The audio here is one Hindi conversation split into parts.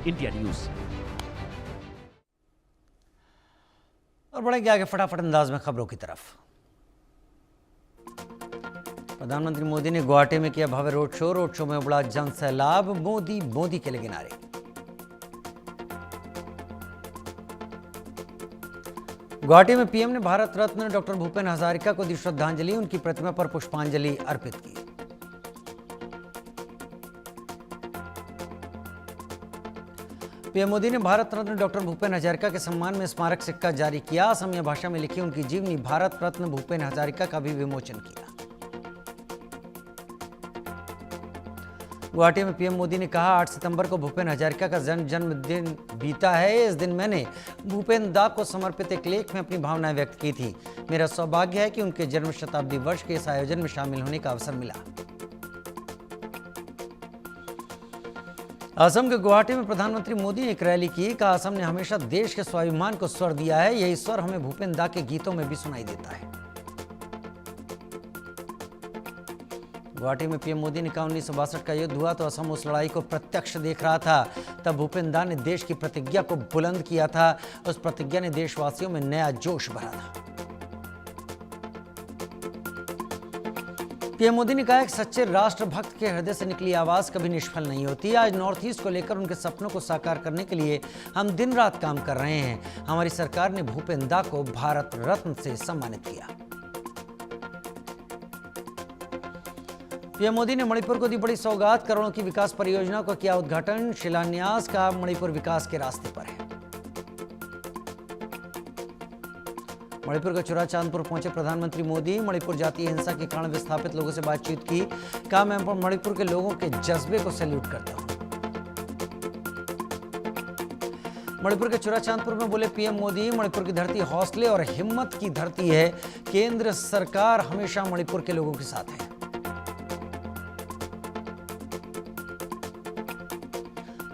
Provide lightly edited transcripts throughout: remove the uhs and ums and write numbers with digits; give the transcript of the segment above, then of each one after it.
India news. और बढ़ेंगे आगे फटाफट अंदाज में खबरों की तरफ। प्रधानमंत्री मोदी ने गुवाहाटी में किया भव्य रोड शो में उमड़ा जन सैलाब। मोदी मोदी के लिए नारे। गुवाहाटी में पीएम ने भारत रत्न डॉक्टर भूपेन हजारिका को दी श्रद्धांजलि। उनकी प्रतिमा पर पुष्पांजलि अर्पित की। पीएम मोदी ने भारत रत्न डॉक्टर भूपेन हजारिका के सम्मान में स्मारक सिक्का जारी किया। असमिया भाषा में लिखी उनकी जीवनी भारत रत्न भूपेन हजारिका का भी विमोचन किया। गुवाहाटी में पीएम मोदी ने कहा, 8 सितंबर को भूपेन हजारिका का जन्मदिन बीता है। इस दिन मैंने भूपेन दा को समर्पित एक लेख में अपनी भावनाएं व्यक्त की थी। मेरा सौभाग्य है कि उनके जन्म शताब्दी वर्ष के इस आयोजन में शामिल होने का अवसर मिला। असम के गुवाहाटी में प्रधानमंत्री मोदी ने एक रैली की। कहा, असम ने हमेशा देश के स्वाभिमान को स्वर दिया है। यही स्वर हमें भूपेन दा के गीतों में भी सुनाई देता है। गुवाहाटी में पीएम मोदी ने कहा, 1962 का युद्ध हुआ तो असम उस लड़ाई को प्रत्यक्ष देख रहा था। तब भूपेन दा ने देश की प्रतिज्ञा को बुलंद किया था। उस प्रतिज्ञा ने देशवासियों में नया जोश भरा था। पीएम मोदी ने कहा, एक सच्चे राष्ट्रभक्त के हृदय से निकली आवाज कभी निष्फल नहीं होती। आज नॉर्थ ईस्ट को लेकर उनके सपनों को साकार करने के लिए हम दिन रात काम कर रहे हैं। हमारी सरकार ने भूपेन दा को भारत रत्न से सम्मानित किया। पीएम मोदी ने मणिपुर को दी बड़ी सौगात। करोड़ों की विकास परियोजना को किया उद्घाटन। शिलान्यास का मणिपुर विकास के रास्ते पर है। मणिपुर के चुराचांदपुर पहुंचे प्रधानमंत्री मोदी। मणिपुर जातीय हिंसा के कारण विस्थापित लोगों से बातचीत की। कहा, मैं मणिपुर के लोगों के जज्बे को सैल्यूट करता हूं। मणिपुर के चुराचांदपुर में बोले पीएम मोदी, मणिपुर की धरती हौसले और हिम्मत की धरती है। केंद्र सरकार हमेशा मणिपुर के लोगों के साथ है।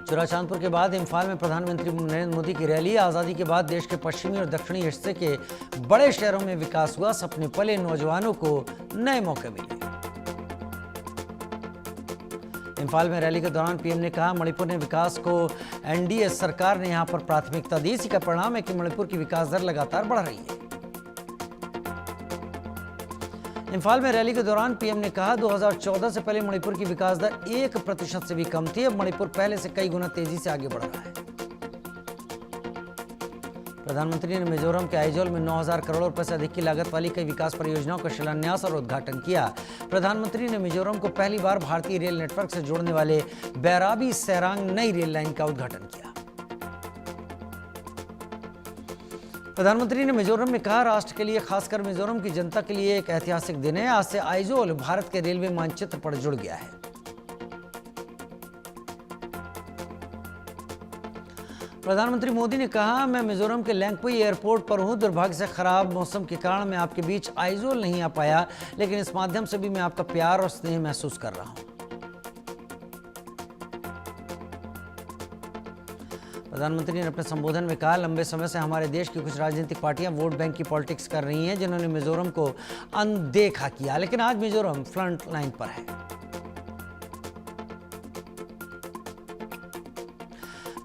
चुराचांदपुर के बाद इम्फाल में प्रधानमंत्री नरेंद्र मोदी की रैली। आजादी के बाद देश के पश्चिमी और दक्षिणी हिस्से के बड़े शहरों में विकास हुआ। सपने पले, नौजवानों को नए मौके मिले। इम्फाल में रैली के दौरान पीएम ने कहा, मणिपुर ने विकास को एनडीए सरकार ने यहां पर प्राथमिकता दी। इसी का परिणाम है कि मणिपुर की विकास दर लगातार बढ़ रही है। इम्फाल में रैली के दौरान पीएम ने कहा, 2014 से पहले मणिपुर की विकास दर 1% से भी कम थी। अब मणिपुर पहले से कई गुना तेजी से आगे बढ़ रहा है। प्रधानमंत्री ने मिजोरम के आइजोल में 9,000 करोड़ रुपए से अधिक की लागत वाली कई विकास परियोजनाओं का शिलान्यास और उद्घाटन किया। प्रधानमंत्री ने मिजोरम को पहली बार भारतीय रेल नेटवर्क से जोड़ने वाले बैराबी सैरांग नई रेल लाइन का उद्घाटन किया। प्रधानमंत्री ने मिजोरम में कहा, राष्ट्र के लिए, खासकर मिजोरम की जनता के लिए एक ऐतिहासिक दिन है। आज से आइजोल भारत के रेलवे मानचित्र पर जुड़ गया है। प्रधानमंत्री मोदी ने कहा, मैं मिजोरम के लैंगपुई एयरपोर्ट पर हूं। दुर्भाग्य से खराब मौसम के कारण मैं आपके बीच आइजोल नहीं आ पाया, लेकिन इस माध्यम से भी मैं आपका प्यार और स्नेह महसूस कर रहा हूं। प्रधानमंत्री ने अपने संबोधन में कहा, लंबे समय से हमारे देश की कुछ राजनीतिक पार्टियां वोट बैंक की पॉलिटिक्स कर रही हैं, जिन्होंने मिजोरम को अनदेखा किया, लेकिन आज मिजोरम फ्रंट लाइन पर है।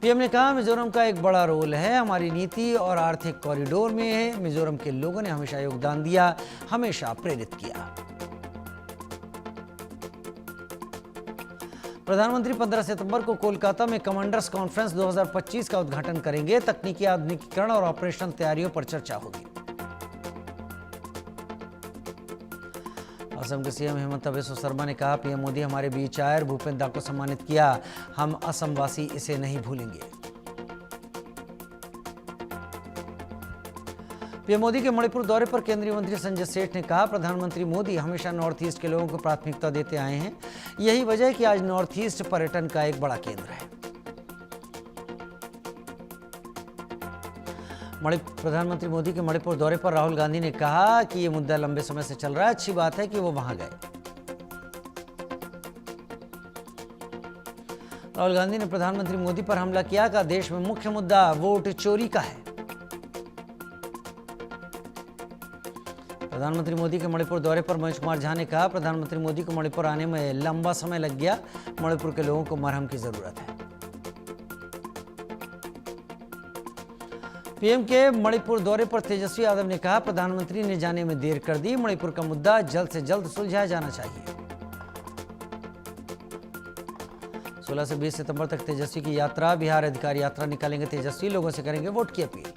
पीएम ने कहा, मिजोरम का एक बड़ा रोल है हमारी नीति और आर्थिक कॉरिडोर में है। मिजोरम के लोगों ने हमेशा योगदान दिया, हमेशा प्रेरित किया। प्रधानमंत्री 15 सितंबर को कोलकाता में कमांडर्स कॉन्फ्रेंस 2025 का उद्घाटन करेंगे। तकनीकी आधुनिकीकरण और ऑपरेशनल तैयारियों पर चर्चा होगी। असम के सीएम हेमंत बिस्वा शर्मा ने कहा, पीएम मोदी हमारे बीच आए और भूपेन दा को सम्मानित किया। हम असमवासी इसे नहीं भूलेंगे। पीएम मोदी के मणिपुर दौरे पर केंद्रीय मंत्री संजय सेठ ने कहा, प्रधानमंत्री मोदी हमेशा नॉर्थ ईस्ट के लोगों को प्राथमिकता देते आए हैं। यही वजह है कि आज नॉर्थ ईस्ट पर्यटन का एक बड़ा केंद्र है। प्रधानमंत्री मोदी के मणिपुर दौरे पर राहुल गांधी ने कहा कि यह मुद्दा लंबे समय से चल रहा है। अच्छी बात है कि वो वहां गए। राहुल गांधी ने प्रधानमंत्री मोदी पर हमला किया। कहा, देश में मुख्य मुद्दा वोट चोरी का है। प्रधानमंत्री मोदी के मणिपुर दौरे पर मनोज कुमार झा ने कहा, प्रधानमंत्री मोदी को मणिपुर आने में लंबा समय लग गया। मणिपुर के लोगों को मरहम की जरूरत है। पीएम के मणिपुर दौरे पर तेजस्वी यादव ने कहा, प्रधानमंत्री ने जाने में देर कर दी, मणिपुर का मुद्दा जल्द से जल्द सुलझाया जाना चाहिए। 16 से 20 सितंबर तक तेजस्वी की यात्रा, बिहार अधिकारी यात्रा निकालेंगे तेजस्वी, लोगों से करेंगे वोट की अपील।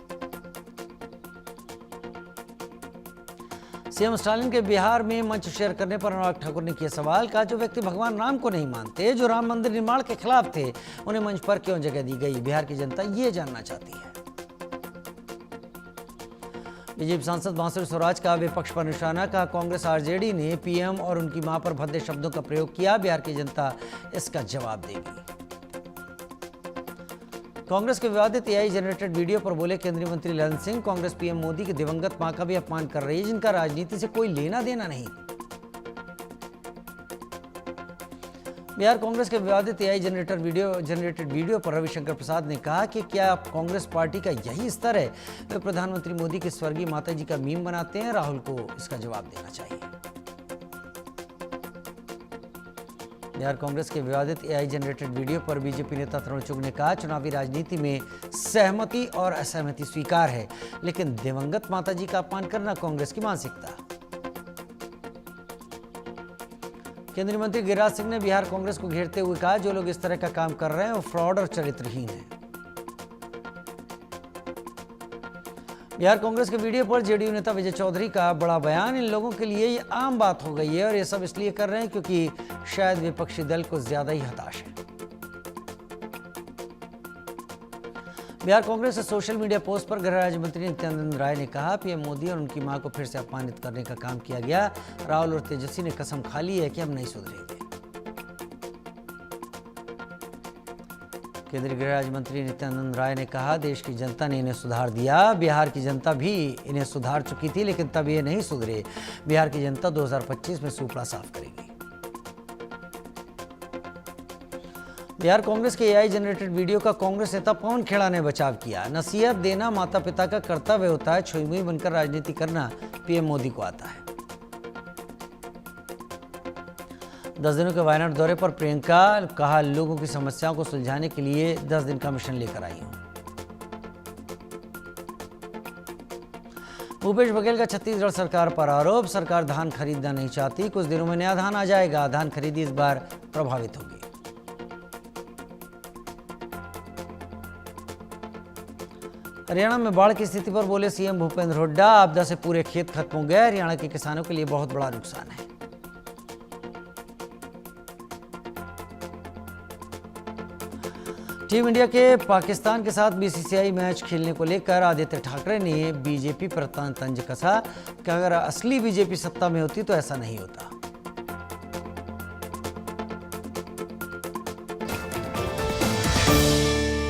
सीएम स्टालिन के बिहार में मंच शेयर करने पर अनुराग ठाकुर ने किया सवाल, कहा जो व्यक्ति भगवान राम को नहीं मानते, जो राम मंदिर निर्माण के खिलाफ थे, उन्हें मंच पर क्यों जगह दी गई? बिहार की जनता ये जानना चाहती है। बीजेपी सांसद बांसुरी स्वराज का विपक्ष पर निशाना, कहा कांग्रेस आरजेडी ने पीएम और उनकी मां पर भद्दे शब्दों का प्रयोग किया, बिहार की जनता इसका जवाब देगी। कांग्रेस के विवादित एआई जनरेटेड वीडियो पर बोले केंद्रीय मंत्री ललन सिंह, कांग्रेस पीएम मोदी की दिवंगत मां का भी अपमान कर रही है, जिनका राजनीति से कोई लेना देना नहीं। बिहार कांग्रेस के विवादित एआई जनरेटेड वीडियो पर रविशंकर प्रसाद ने कहा कि क्या कांग्रेस पार्टी का यही स्तर है? वे प्रधानमंत्री मोदी की स्वर्गीय माता जी का मीम बनाते हैं, राहुल को इसका जवाब देना चाहिए। बिहार कांग्रेस के विवादित एआई जनरेटेड वीडियो पर बीजेपी नेता तरुण चुग ने कहा, चुनावी राजनीति में सहमति और असहमति स्वीकार है, लेकिन दिवंगत माता जी का अपमान करना कांग्रेस की मानसिकता। केंद्रीय मंत्री गिरिराज सिंह ने बिहार कांग्रेस को घेरते हुए कहा, जो लोग इस तरह का काम कर रहे हैं वो फ्रॉड और चरित्रहीन हैं। बिहार कांग्रेस के वीडियो पर जेडीयू नेता विजय चौधरी का बड़ा बयान, इन लोगों के लिए ये आम बात हो गई है और ये सब इसलिए कर रहे हैं क्योंकि शायद विपक्षी दल को ज्यादा ही हताश है। बिहार कांग्रेस के सोशल मीडिया पोस्ट पर गृह राज्य मंत्री नित्यानंद राय ने कहा, पीएम मोदी और उनकी मां को फिर से अपमानित करने का काम किया गया। राहुल और तेजस्वी ने कसम खा ली है कि हम नहीं सुधरेंगे। केंद्रीय गृह राज्य मंत्री नित्यानंद राय ने कहा, देश की जनता ने इन्हें सुधार दिया, बिहार की जनता भी इन्हें सुधार चुकी थी, लेकिन तब ये नहीं सुधरे। बिहार की जनता 2025 में सूपड़ा साफ करेगी। बिहार कांग्रेस के एआई जनरेटेड वीडियो का कांग्रेस नेता पवन खेड़ा ने बचाव किया, नसीहत देना माता पिता का कर्तव्य होता है, छुई मुई बनकर राजनीति करना पीएम मोदी को आता है। 10 दिनों के वायनाड दौरे पर प्रियंका, कहा लोगों की समस्याओं को सुलझाने के लिए 10 दिन का मिशन लेकर आई हूं। भूपेश बघेल का छत्तीसगढ़ सरकार पर आरोप, सरकार धान खरीदना नहीं चाहती, कुछ दिनों में नया धान आ जाएगा, धान खरीदी इस बार प्रभावित होगी। हरियाणा में बाढ़ की स्थिति पर बोले सीएम भूपेंद्र हुड्डा, आपदा से पूरे खेत खत्म हो गए, हरियाणा के किसानों के लिए बहुत बड़ा नुकसान है। टीम इंडिया के पाकिस्तान के साथ बीसीसीआई मैच खेलने को लेकर आदित्य ठाकरे ने बीजेपी पर तंज कसा कि अगर असली बीजेपी सत्ता में होती तो ऐसा नहीं होता।